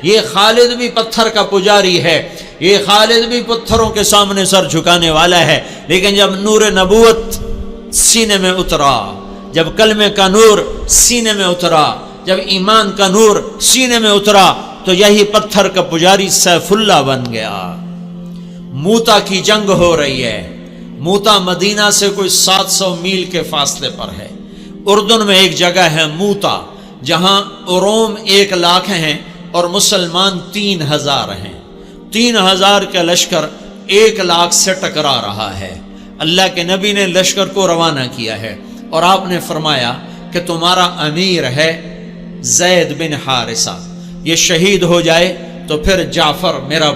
یہ خالد بھی پتھر کا پجاری ہے، یہ خالد بھی پتھروں کے سامنے سر جھکانے والا ہے، لیکن جب نور نبوت سینے میں اترا، جب کلمے کا نور سینے میں اترا، جب ایمان کا نور سینے میں اترا، تو یہی پتھر کا پجاری سیف اللہ بن گیا۔ موتا کی جنگ ہو رہی ہے۔ موتا مدینہ سے کوئی 700 میل کے فاصلے پر ہے۔ اردن میں ایک جگہ ہے موتا، جہاں روم 1 لاکھ ہیں اور مسلمان 3000 ہیں۔ 3000 کا لشکر 1 لاکھ سے ٹکرا رہا ہے۔ اللہ کے نبی نے لشکر کو روانہ کیا ہے اور آپ نے فرمایا کہ تمہارا امیر ہے زید بن حارثہ، یہ شہید ہو جائے تو پھر جعفر میرا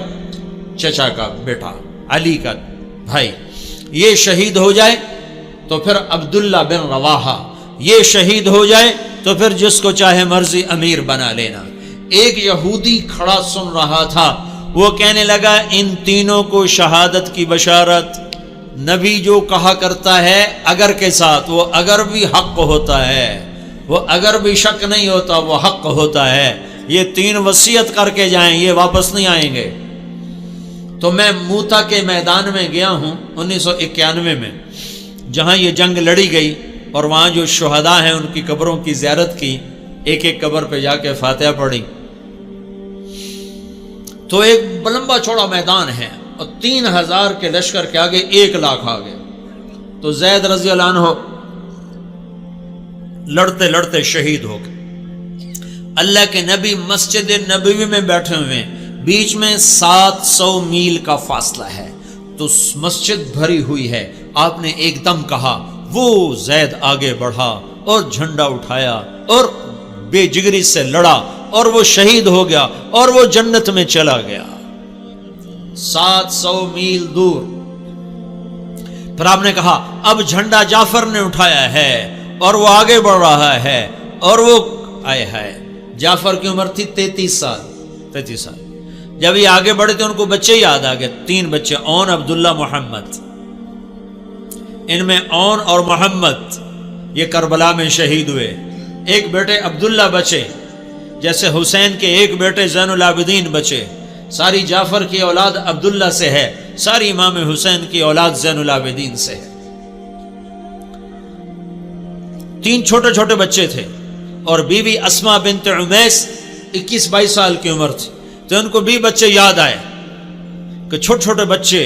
چچا کا بیٹا علی کا بھائی یہ شہید ہو جائے تو پھر عبداللہ بن رواحہ یہ شہید ہو جائے تو پھر جس کو چاہے مرضی امیر بنا لینا۔ ایک یہودی کھڑا سن رہا تھا، وہ کہنے لگا ان تینوں کو شہادت کی بشارت۔ نبی جو کہا کرتا ہے اگر کے ساتھ، وہ اگر بھی حق ہوتا ہے، وہ اگر بھی شک نہیں ہوتا، وہ حق ہوتا ہے۔ یہ 3 وصیت کر کے جائیں، یہ واپس نہیں آئیں گے۔ تو میں موتا کے میدان میں گیا ہوں 1991 میں، جہاں یہ جنگ لڑی گئی، اور وہاں جو شہداء ہیں ان کی قبروں کی زیارت کی، ایک ایک قبر پہ جا کے فاتحہ پڑھی۔ تو ایک لمبا چوڑا میدان ہے اور 3000 کے لشکر کے آگے 1 لاکھ آ گئے۔ تو زید رضی اللہ عنہ لڑتے لڑتے شہید ہو گئے۔ اللہ کے نبی مسجد نبوی میں بیٹھے ہوئے ہیں، بیچ میں 700 میل کا فاصلہ ہے، تو مسجد بھری ہوئی ہے۔ آپ نے ایک دم کہا، وہ زید آگے بڑھا اور جھنڈا اٹھایا اور بے جگری سے لڑا اور وہ شہید ہو گیا اور وہ جنت میں چلا گیا 700 میل دور۔ پھر آپ نے کہا اب جھنڈا جعفر نے اٹھایا ہے اور وہ آگے بڑھ رہا ہے، اور وہ آئے ہے۔ جعفر کی عمر تھی 33 سال۔ جب یہ آگے بڑھے تھے ان کو بچے یاد آ گئے، 3 بچے، اون، عبداللہ، محمد۔ ان میں اون اور محمد یہ کربلا میں شہید ہوئے۔ ایک بیٹے عبداللہ بچے، جیسے حسین کے ایک بیٹے زین العابدین بچے۔ ساری جعفر کی اولاد عبداللہ سے ہے، ساری امام حسین کی اولاد زین العابدین سے ہے۔ 3 چھوٹے چھوٹے بچے تھے، اور بیوی اسماء بنت عمیس 21-22 سال کی عمر تھی۔ تو ان کو بھی بچے یاد آئے کہ چھوٹے چھوٹے بچے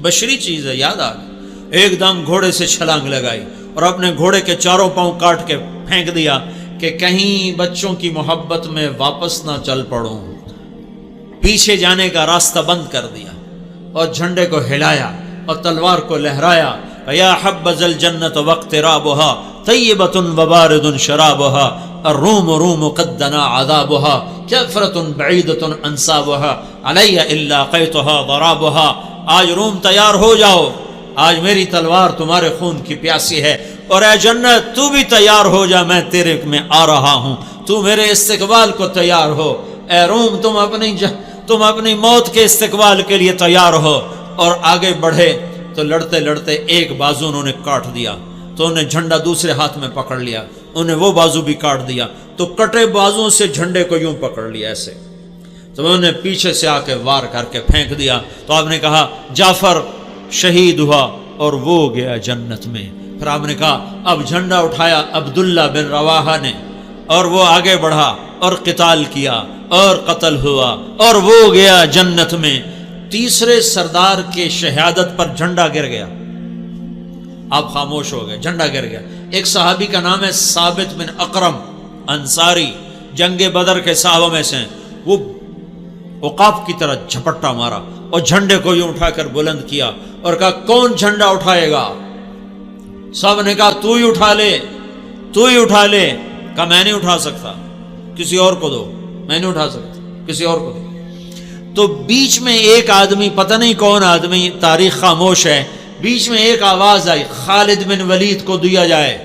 بشری چیز ہے، یاد آ گئے۔ ایک دم گھوڑے سے چھلانگ لگائی اور اپنے گھوڑے کے 4 پاؤں کاٹ کے پھینک دیا کہ کہیں بچوں کی محبت میں واپس نہ چل پڑوں۔ پیچھے جانے کا راستہ بند کر دیا اور جھنڈے کو ہلایا اور تلوار کو لہرایا۔ یا حبذ الجنت واقترابها طیبۃ وبارد شرابها الروم روم قد دنا عذابها کفرۃ بعیدۃ انصابها علی الا قیتها ضرابها۔ آج روم تیار ہو جاؤ، آج میری تلوار تمہارے خون کی پیاسی ہے، اور اے جنت تو بھی تیار ہو جا، میں تیرے میں آ رہا ہوں، تو میرے استقبال کو تیار ہو۔ اے روم تم اپنی موت کے استقبال کے لیے تیار ہو۔ اور آگے بڑھے تو لڑتے لڑتے ایک بازو انہوں نے کاٹ دیا، تو انہیں جھنڈا دوسرے ہاتھ میں پکڑ لیا، انہیں وہ بازو بھی کاٹ دیا، تو کٹے بازوؤں سے جھنڈے کو یوں پکڑ لیا ایسے، تو انہوں نے پیچھے سے آ کے وار کر کے پھینک دیا۔ تو آپ نے کہا جعفر شہید ہوا اور وہ گیا جنت میں۔ پھر آپ نے کہا اب جھنڈا اٹھایا عبداللہ بن رواحہ نے، اور وہ آگے بڑھا اور قتال کیا اور قتل ہوا اور وہ گیا جنت میں۔ تیسرے سردار کے شہادت پر جھنڈا گر گیا، آپ خاموش ہو گئے، جھنڈا گر گیا۔ ایک صحابی کا نام ہے ثابت بن اقرم انصاری، جنگ بدر کے صحابہ میں سے، وہ عقاب کی طرح جھپٹا مارا اور جھنڈے کو یوں اٹھا کر بلند کیا اور کہا کون جھنڈا اٹھائے گا؟ سب نے کہا تو ہی اٹھا لے، تو ہی اٹھا لے۔ کہا میں نہیں اٹھا سکتا، کسی اور کو دو، میں نہیں اٹھا سکتا، کسی اور کو دو۔ تو بیچ میں ایک آدمی، پتہ نہیں کون آدمی، تاریخ خاموش ہے، بیچ میں ایک آواز آئی خالد بن ولید کو دیا جائے۔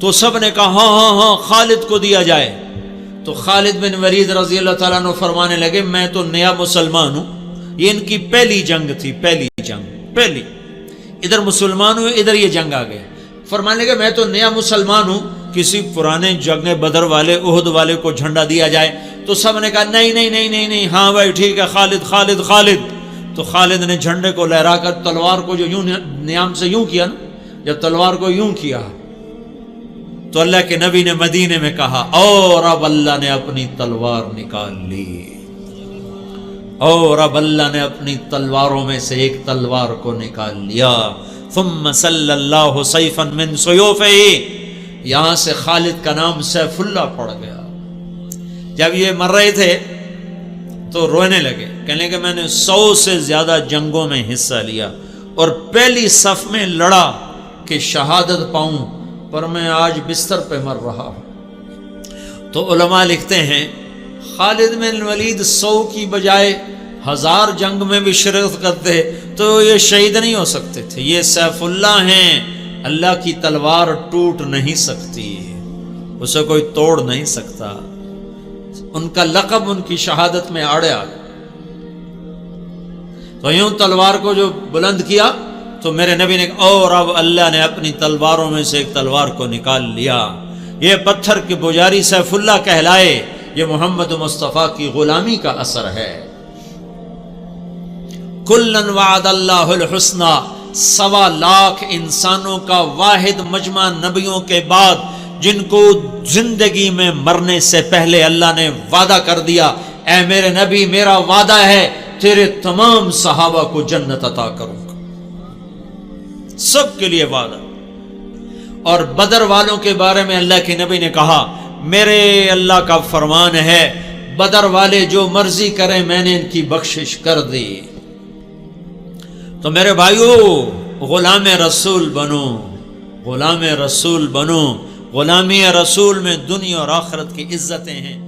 تو سب نے کہا ہاں ہاں ہاں خالد کو دیا جائے۔ تو خالد بن ولید رضی اللہ تعالیٰ عنہ فرمانے لگے میں تو نیا مسلمان ہوں، یہ ان کی پہلی جنگ تھی، پہلی ادھر مسلمان ہوئے، ادھر یہ جنگ آ گئے۔ فرمانے لگے میں تو نیا مسلمان ہوں، کسی پرانے جنگ بدر والے احد والے کو جھنڈا دیا جائے تو سب نے کہا نہیں نہیں نہیں نہیں نہیں، ہاں بھائی ٹھیک ہے، خالد خالد خالد. تو خالد نے جھنڈے کو لہرا کر تلوار کو جو یوں نیام سے یوں کیا نا، جب تلوار کو یوں کیا تو اللہ کے نبی نے مدینے میں کہا اور اب اللہ نے اپنی تلوار نکال لی، اور اب اللہ نے اپنی تلواروں میں سے ایک تلوار کو نکال لیا. ثم صلی اللہ سیفا من سیوفہ، یہاں سے خالد کا نام سیف اللہ پڑ گیا. جب یہ مر رہے تھے تو رونے لگے، کہنے کہ میں نے 100 سے زیادہ جنگوں میں حصہ لیا اور پہلی صف میں لڑا کہ شہادت پاؤں، پر میں آج بستر پہ مر رہا ہوں. تو علماء لکھتے ہیں خالد بن ولید 100 کی بجائے 1000 جنگ میں بھی شرکت کرتے تو یہ شہید نہیں ہو سکتے تھے. یہ سیف اللہ ہیں، اللہ کی تلوار ٹوٹ نہیں سکتی، اسے کوئی توڑ نہیں سکتا. ان کا لقب ان کی شہادت میں آڑے آ گیا. تو یوں تلوار کو جو بلند کیا تو میرے نبی نے کہا اور اب اللہ نے اپنی تلواروں میں سے ایک تلوار کو نکال لیا. یہ پتھر کے پجاری سیف اللہ کہلائے، یہ محمد مصطفیٰ کی غلامی کا اثر ہے. کلن وعد اللہ الحسنى، 1.25 لاکھ انسانوں کا واحد مجمع نبیوں کے بعد جن کو زندگی میں مرنے سے پہلے اللہ نے وعدہ کر دیا، اے میرے نبی میرا وعدہ ہے تیرے تمام صحابہ کو جنت عطا کروں گا، سب کے لیے وعدہ. اور بدر والوں کے بارے میں اللہ کے نبی نے کہا میرے اللہ کا فرمان ہے بدر والے جو مرضی کریں میں نے ان کی بخشش کر دی. تو میرے بھائیو غلام رسول بنو، غلام رسول بنو. غلامی رسول میں دنیا اور آخرت کی عزتیں ہیں.